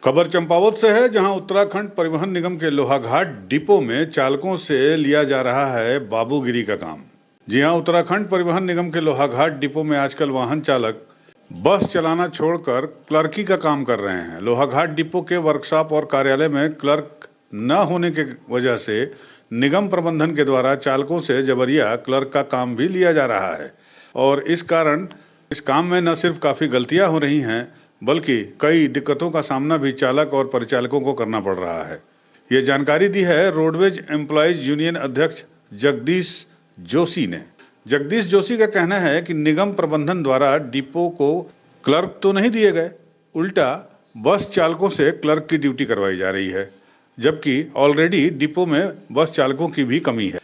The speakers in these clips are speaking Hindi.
खबर चंपावत से है, जहां उत्तराखंड परिवहन निगम के लोहाघाट डिपो में चालकों से लिया जा रहा है बाबूगिरी का काम। जी हां, उत्तराखंड परिवहन निगम के लोहाघाट डिपो में आजकल वाहन चालक बस चलाना छोड़कर क्लर्की का काम कर रहे हैं। लोहाघाट डिपो के वर्कशॉप और कार्यालय में क्लर्क न होने के वजह से निगम प्रबंधन के द्वारा चालकों से जबरिया क्लर्क का काम भी लिया जा रहा है और इस कारण इस काम में न सिर्फ काफी गलतियां हो रही हैं, बल्कि कई दिक्कतों का सामना भी चालक और परिचालकों को करना पड़ रहा है। ये जानकारी दी है रोडवेज एम्प्लॉयज यूनियन अध्यक्ष जगदीश जोशी ने। जगदीश जोशी का कहना है कि निगम प्रबंधन द्वारा डिपो को क्लर्क तो नहीं दिए गए, उल्टा बस चालकों से क्लर्क की ड्यूटी करवाई जा रही है, जबकि ऑलरेडी डिपो में बस चालकों की भी कमी है।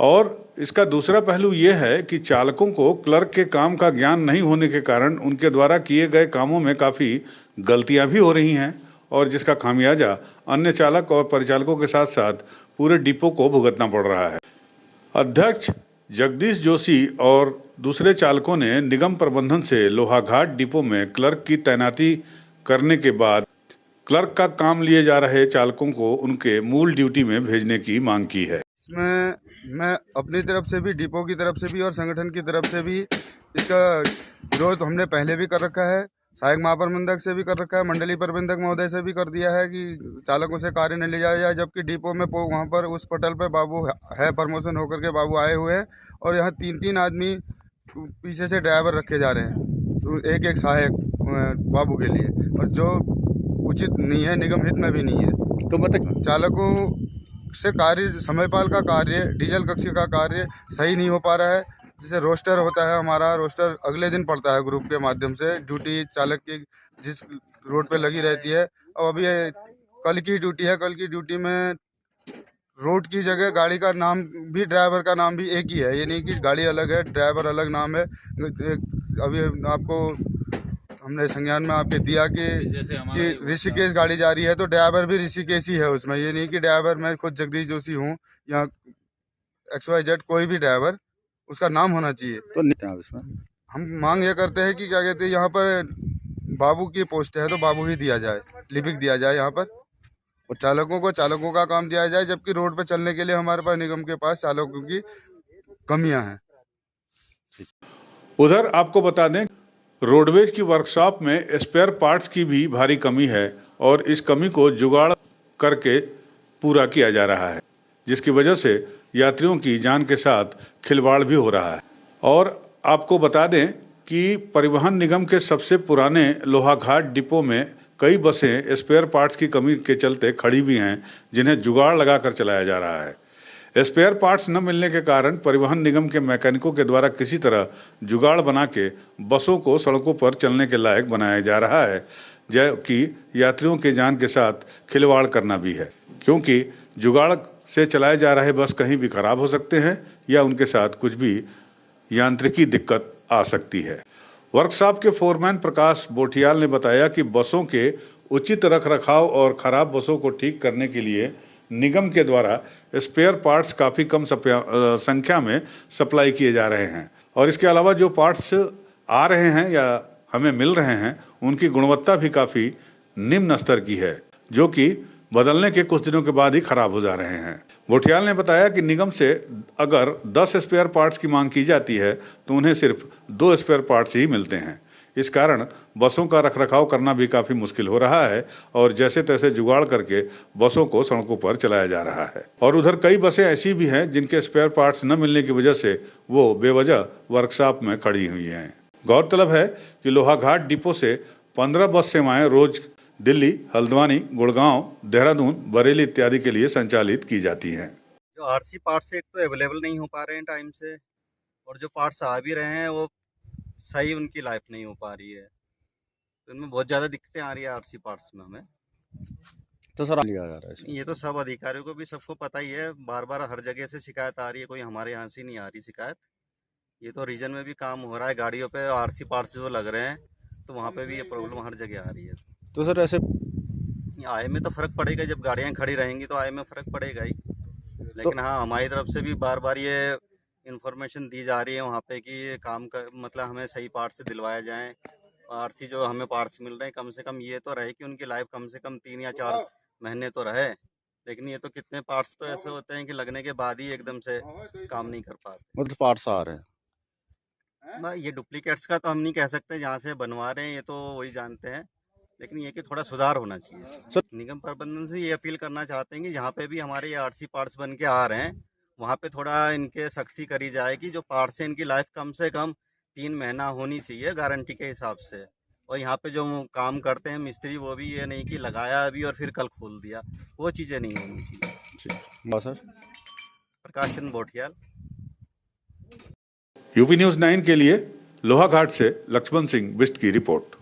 और इसका दूसरा पहलू ये है कि चालकों को क्लर्क के काम का ज्ञान नहीं होने के कारण उनके द्वारा किए गए कामों में काफ़ी गलतियां भी हो रही हैं और जिसका खामियाजा अन्य चालक और परिचालकों के साथ साथ पूरे डिपो को भुगतना पड़ रहा है। अध्यक्ष जगदीश जोशी और दूसरे चालकों ने निगम प्रबंधन से लोहाघाट डिपो में क्लर्क की तैनाती करने के बाद क्लर्क का काम लिए जा रहे चालकों को उनके मूल ड्यूटी में भेजने की मांग की है। इसमें मैं अपनी तरफ से भी, डिपो की तरफ से भी और संगठन की तरफ से भी इसका विरोध हमने पहले भी कर रखा है। सहायक महाप्रबंधक से भी कर रखा है, मंडलीय प्रबंधक महोदय से भी कर दिया है कि चालकों से कार्य न ले जाया जाए, जबकि डिपो में वहाँ पर उस पटल पर बाबू है, प्रमोशन होकर के बाबू आए हुए हैं और यहाँ 3-3 आदमी पीछे से ड्राइवर रखे जा रहे हैं, तो एक सहायक बाबू के लिए, और जो उचित नहीं है, निगम हित में भी नहीं है। तो मतलब चालकों से कार्य, समयपाल का कार्य, डीजल कक्ष का कार्य सही नहीं हो पा रहा है। जैसे रोस्टर होता है, हमारा रोस्टर अगले दिन पड़ता है ग्रुप के माध्यम से, ड्यूटी चालक की जिस रोड पे लगी रहती है। अब अभी कल की ड्यूटी है, कल की ड्यूटी में रोड की जगह गाड़ी का नाम भी, ड्राइवर का नाम भी एक ही है, ये नहीं कि गाड़ी अलग है, ड्राइवर अलग नाम है। अभी आपको हमने संज्ञान में आपके दिया कि ऋषिकेश गाड़ी जा रही है तो ड्राइवर भी ऋषिकेश ही है उसमें, ये नहीं कि ड्राइवर मैं खुद जगदीश जोशी हूँ या XYZ कोई भी ड्राइवर, उसका नाम होना चाहिए। तो इसमें हम मांग ये करते हैं कि क्या कहते हैं, यहाँ पर बाबू की पोस्ट है तो बाबू ही दिया जाए, लिपिक दिया जाए यहाँ पर, और चालकों का काम दिया जाए, जबकि रोड पर चलने के लिए हमारे पास निगम के पास चालकों की कमियां हैं। उधर आपको बता दें, रोडवेज की वर्कशॉप में स्पेयर पार्ट्स की भी भारी कमी है और इस कमी को जुगाड़ करके पूरा किया जा रहा है, जिसकी वजह से यात्रियों की जान के साथ खिलवाड़ भी हो रहा है। और आपको बता दें कि परिवहन निगम के सबसे पुराने लोहाघाट डिपो में कई बसें स्पेयर पार्ट्स की कमी के चलते खड़ी भी हैं, जिन्हें जुगाड़ लगाकर चलाया जा रहा है। स्पेयर पार्ट्स न मिलने के कारण परिवहन निगम के मैकेनिकों के द्वारा किसी तरह जुगाड़ बना के बसों को सड़कों पर चलने के लायक बनाया जा रहा है, जबकि यात्रियों के जान के साथ खिलवाड़ करना भी है, क्योंकि जुगाड़ से चलाए जा रहे बस कहीं भी खराब हो सकते हैं या उनके साथ कुछ भी यांत्रिकी दिक्कत आ सकती है। वर्कशॉप के फोरमैन प्रकाश बोठियाल ने बताया कि बसों के उचित रखरखाव और खराब बसों को ठीक करने के लिए निगम के द्वारा स्पेयर पार्ट्स काफ़ी कम संख्या में सप्लाई किए जा रहे हैं और इसके अलावा जो पार्ट्स आ रहे हैं या हमें मिल रहे हैं, उनकी गुणवत्ता भी काफ़ी निम्न स्तर की है, जो कि बदलने के कुछ दिनों के बाद ही खराब हो जा रहे हैं। बोठियाल ने बताया कि निगम से अगर 10 स्पेयर पार्ट्स की मांग की जाती है तो उन्हें सिर्फ 2 स्पेयर पार्ट्स ही मिलते हैं। इस कारण बसों का रखरखाव करना भी काफ़ी मुश्किल हो रहा है और जैसे तैसे जुगाड़ करके बसों को सड़कों पर चलाया जा रहा है। और उधर कई बसें ऐसी भी हैं जिनके स्पेयर पार्ट्स न मिलने की वजह से वो बेवजह वर्कशॉप में खड़ी हुई हैं। गौरतलब है कि लोहाघाट डिपो से 15 बस सेवाएं रोज दिल्ली, हल्द्वानी, गुड़गांव, देहरादून, बरेली इत्यादि के लिए संचालित की जाती हैं। जो RC पार्ट्स एक तो अवेलेबल नहीं हो पा रहे हैं टाइम से, और जो पार्ट्स आ भी रहे हैं वो सही उनकी लाइफ नहीं हो पा रही है, तो इनमें बहुत ज़्यादा दिक्कतें आ रही है RC पार्ट्स में हमें। तो सर लिया जा रहा है इसमें। ये तो सब अधिकारियों को भी सबको पता ही है, बार बार हर जगह से शिकायत आ रही है, कोई हमारे यहाँ से नहीं आ रही शिकायत। ये तो रीजन में भी काम हो रहा है, गाड़ियों पे RC पार्ट्स जो लग रहे हैं तो वहाँ पे भी ये प्रॉब्लम हर जगह आ रही है। तो सर ऐसे आय में तो फ़र्क पड़ेगा, जब गाड़ियाँ खड़ी रहेंगी तो आय में फ़र्क पड़ेगा ही, लेकिन हाँ हमारी तरफ से भी बार बार ये इन्फॉर्मेशन दी जा रही है वहाँ पे कि ये काम का मतलब हमें सही पार्ट से दिलवाया जाए आरसी जो हमें पार्ट्स मिल रहे हैं कम से कम ये तो रहे कि उनकी लाइफ कम से कम 3 या 4 महीने तो रहे। लेकिन ये तो कितने पार्ट्स तो ऐसे होते हैं कि लगने के बाद ही एकदम से काम नहीं कर पाते। मतलब पार्ट्स आ रहे हैं। ये डुप्लीकेट्स का तो हम नहीं कह सकते, जहाँ से बनवा रहे हैं ये तो वही जानते हैं, लेकिन ये कि थोड़ा सुधार होना चाहिए इसमें। सर- निगम प्रबंधन से ये अपील करना चाहते हैं कि जहाँ पे भी हमारे ये आरसी पार्ट्स बन के आ रहे हैं वहाँ पे थोड़ा इनके सख्ती करी जाए कि जो पार्ट्स हैं इनकी लाइफ कम से कम 3 महीना होनी चाहिए गारंटी के हिसाब से। और यहाँ पे जो काम करते हैं मिस्त्री वो भी ये नहीं कि लगाया अभी और फिर कल खोल दिया, वो चीज़ें नहीं होनी चाहिए। ठीक बस sir. Prakash Chandra बोठियाल, UP news 9 के लिए लोहाघाट से लक्ष्मण सिंह बिष्ट की रिपोर्ट।